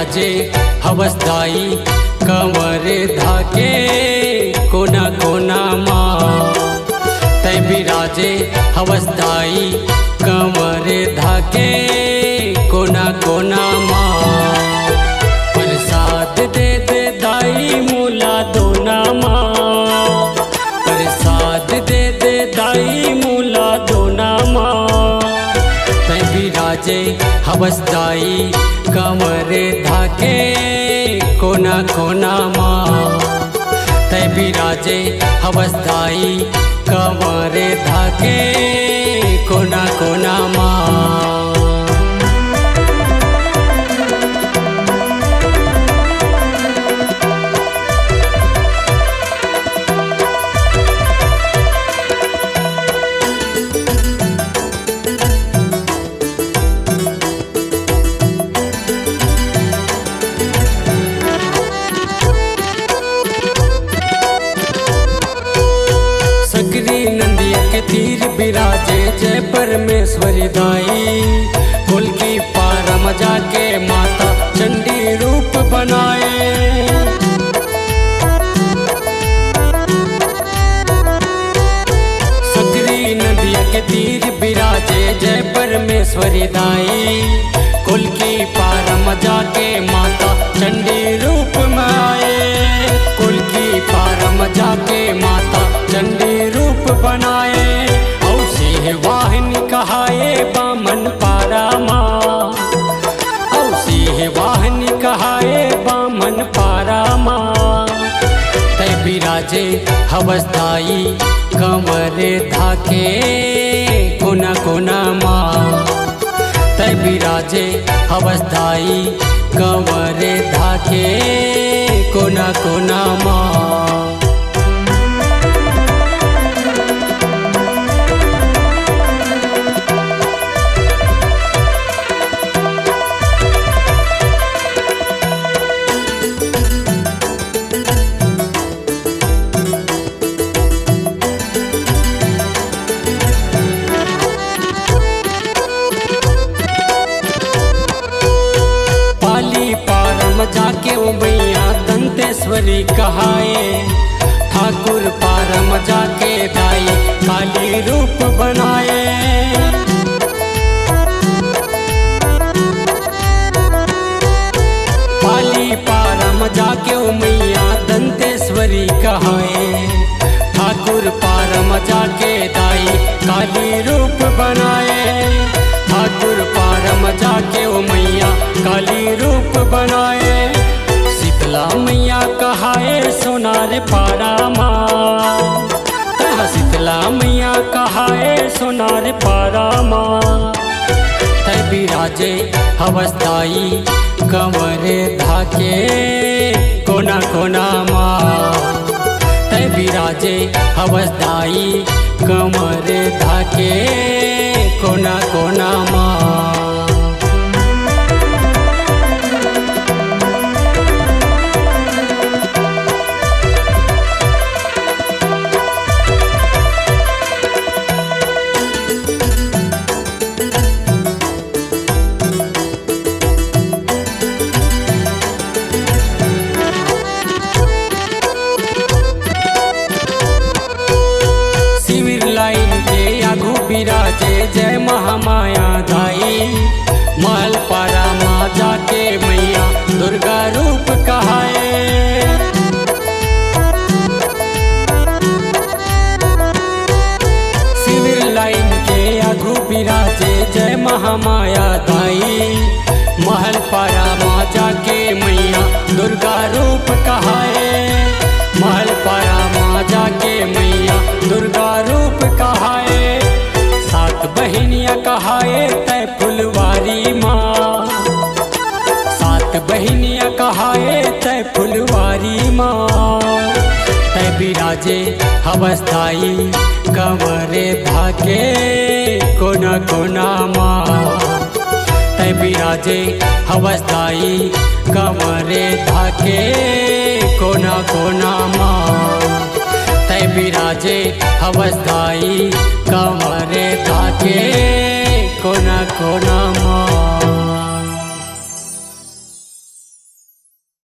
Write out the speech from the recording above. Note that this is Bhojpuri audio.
बिराजे हवसदाई कंवर धाके कोना कोना माँ। तय बिराजे हवसदाई कंवर धाके कोना कोना माँ। प्रसाद दे दे दाई मूला दोना माँ। प्रसाद दे दे दाई मूला दोना माँ। तय बिराजे हवसदाई कंवर धाके कोना कोना माँ। तय बिराजे हवसदाई कंवर धाके कोना कोना माँ। नंदिया के तीर बिराजे जय परमेश्वरी दाई। कुल की पारम जाके माता चंडी रूप बनाए। सकरी नंदिया के तीर बिराजे जय परमेश्वरी दाई। कुल की पारम जाके माता चंडी रूप में आए। कुल की पारम जाके माता चंडी रूप बनाए। और सिंह वाहिनी कहाए बामन पारा माँ। और सिंह वाहिनी कहाए बामन पारा माँ। तय बिराजे हवसदाई कंवर धाके कोना कोना माँ। तय बिराजे हवसदाई कंवर धाके कोना कोना माँ। जाके वो मैया दंतेश्वरी कहाए। ठाकुर पारम जाके दाई काली रूप बनाए। पाली पारम जाके वो मैया दंतेश्वरी कहाए। ठाकुर पारम जाके दाई काली रूप बनाए। ठाकुर पारम जाके वो मैया काली रूप बनाए। शीतला मैया कहाए सोनार पारा माँ। शीतला मैया कहाए सोनार पारा माँ। तय बिराजे हवसदाई कंवर धाके कोना कोना माँ। तय बिराजे हवसदाई कंवर धाके कोना कोना माँ। बिराजे जय महामाया दाई। महल पारा माँ जाके मैया दुर्गा रूप कहाए। सिविल लाइन के आगू बिराजे जय महामाया दाई। महल पारा माँ जाके मैया दुर्गा रूप कहाए। महल पारा माँ जाके मैया दुर्गा रूप कहाए। सात बहिनिया कहाए तय फुलवारी माँ। सात बहिनिया कहाए तय फुलवारी माँ। तय बिराजे हवसदाई कंवर धाके कोना कोना माँ। तय बिराजे हवसदाई कंवर धाके कोना कोना माँ। तय बिराजे हवसदाई कंवर धाके कोना कोना